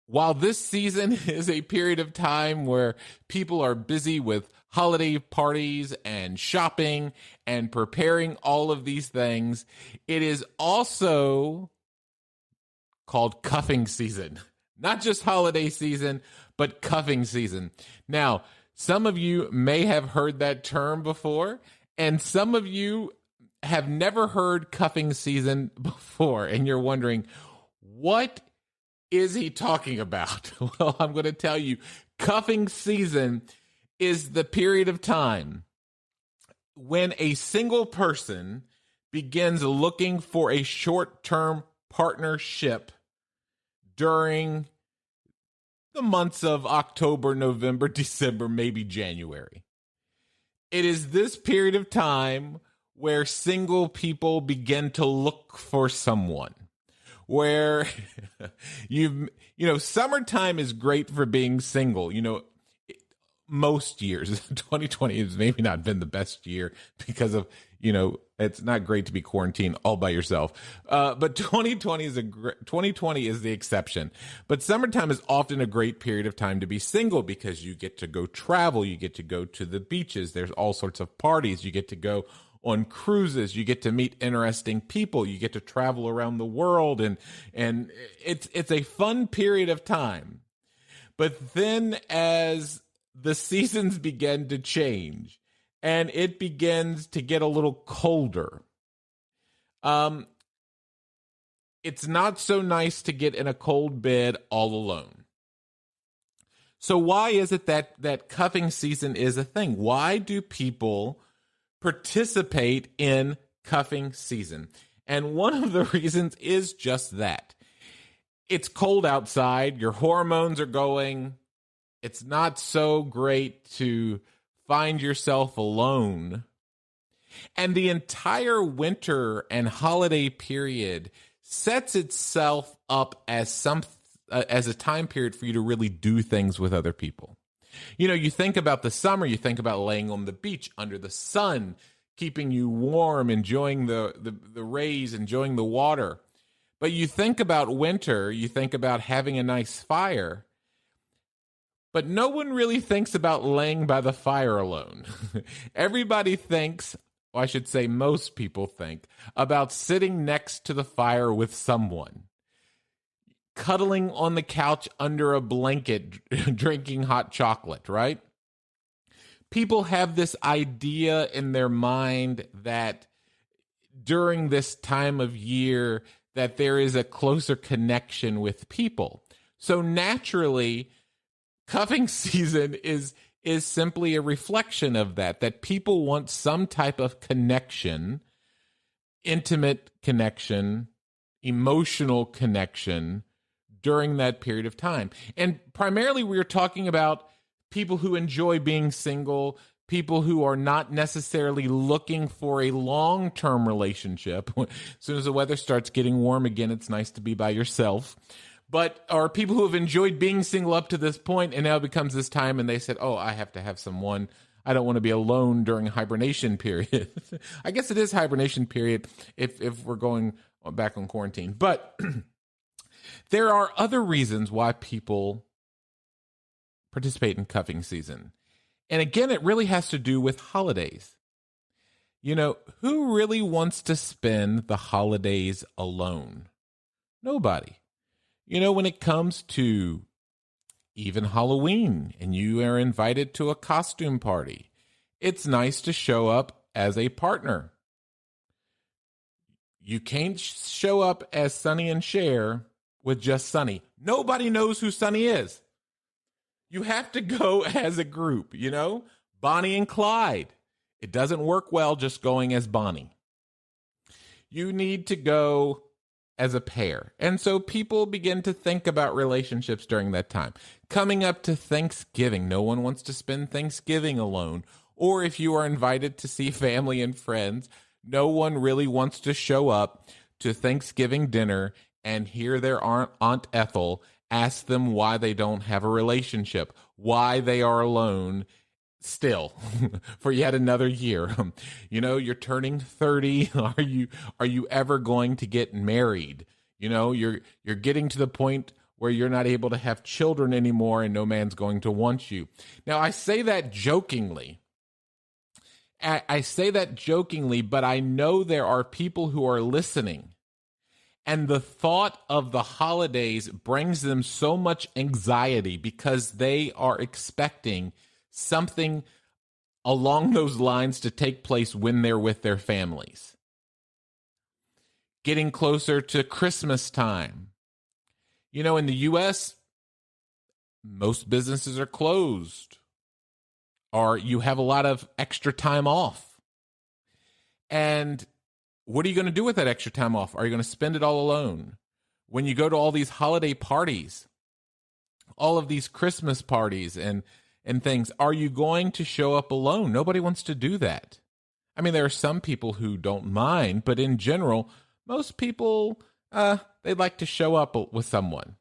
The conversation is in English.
while this season is a period of time where people are busy with holiday parties and shopping and preparing all of these things, it is also called cuffing season. Not just holiday season, but cuffing season. Now, some of you may have heard that term before, and some of you have never heard cuffing season before, and you're wondering, what is he talking about? Well, I'm going to tell you, cuffing season is the period of time when a single person begins looking for a short-term partnership during the months of October, November, December, maybe January. It is this period of time where single people begin to look for someone. Where summertime is great for being single. Most years, 2020 has maybe not been the best year because of, it's not great to be quarantined all by yourself. But 2020 is the exception. But summertime is often a great period of time to be single because you get to go travel. You get to go to the beaches. There's all sorts of parties. You get to go on cruises. You get to meet interesting people. You get to travel around the world. And it's a fun period of time. But then as the seasons begin to change and it begins to get a little colder, it's not so nice to get in a cold bed all alone. So why is it that cuffing season is a thing? Why do people participate in cuffing season? And one of the reasons is just that. It's cold outside. Your hormones are going. It's not so great to find yourself alone. And the entire winter and holiday period sets itself up as a time period for you to really do things with other people. You think about the summer, you think about laying on the beach under the sun, keeping you warm, enjoying the rays, enjoying the water. But you think about winter, you think about having a nice fire. But no one really thinks about laying by the fire alone. Everybody thinks, or I should say most people think, about sitting next to the fire with someone. Cuddling on the couch under a blanket, drinking hot chocolate, right? People have this idea in their mind that during this time of year that there is a closer connection with people. So naturally, cuffing season is simply a reflection of that people want some type of connection, intimate connection, emotional connection during that period of time. And primarily we're talking about people who enjoy being single, people who are not necessarily looking for a long-term relationship. As soon as the weather starts getting warm again, it's nice to be by yourself. But are people who have enjoyed being single up to this point, and now it becomes this time and they said, oh, I have to have someone. I don't want to be alone during hibernation period. I guess it is hibernation period if we're going back on quarantine. But there are other reasons why people participate in cuffing season. And again, it really has to do with holidays. Who really wants to spend the holidays alone? Nobody. When it comes to even Halloween and you are invited to a costume party, it's nice to show up as a partner. You can't show up as Sonny and Cher with just Sonny. Nobody knows who Sonny is. You have to go as a group, Bonnie and Clyde. It doesn't work well just going as Bonnie. You need to go as a pair. And so people begin to think about relationships during that time. Coming up to Thanksgiving, no one wants to spend Thanksgiving alone. Or if you are invited to see family and friends, no one really wants to show up to Thanksgiving dinner and hear their Aunt Ethel ask them why they don't have a relationship, why they are alone still for yet another year. You're turning 30. Are you ever going to get married? You're getting to the point where you're not able to have children anymore and no man's going to want you. Now, I say that jokingly. I say that jokingly, but I know there are people who are listening, and the thought of the holidays brings them so much anxiety because they are expecting something along those lines to take place when they're with their families. Getting closer to Christmas time. You know, in the U.S., most businesses are closed, or you have a lot of extra time off. And what are you going to do with that extra time off? Are you going to spend it all alone? When you go to all these holiday parties, all of these Christmas parties and things, are you going to show up alone? Nobody wants to do that. I mean, there are some people who don't mind, but in general, most people, they'd like to show up with someone.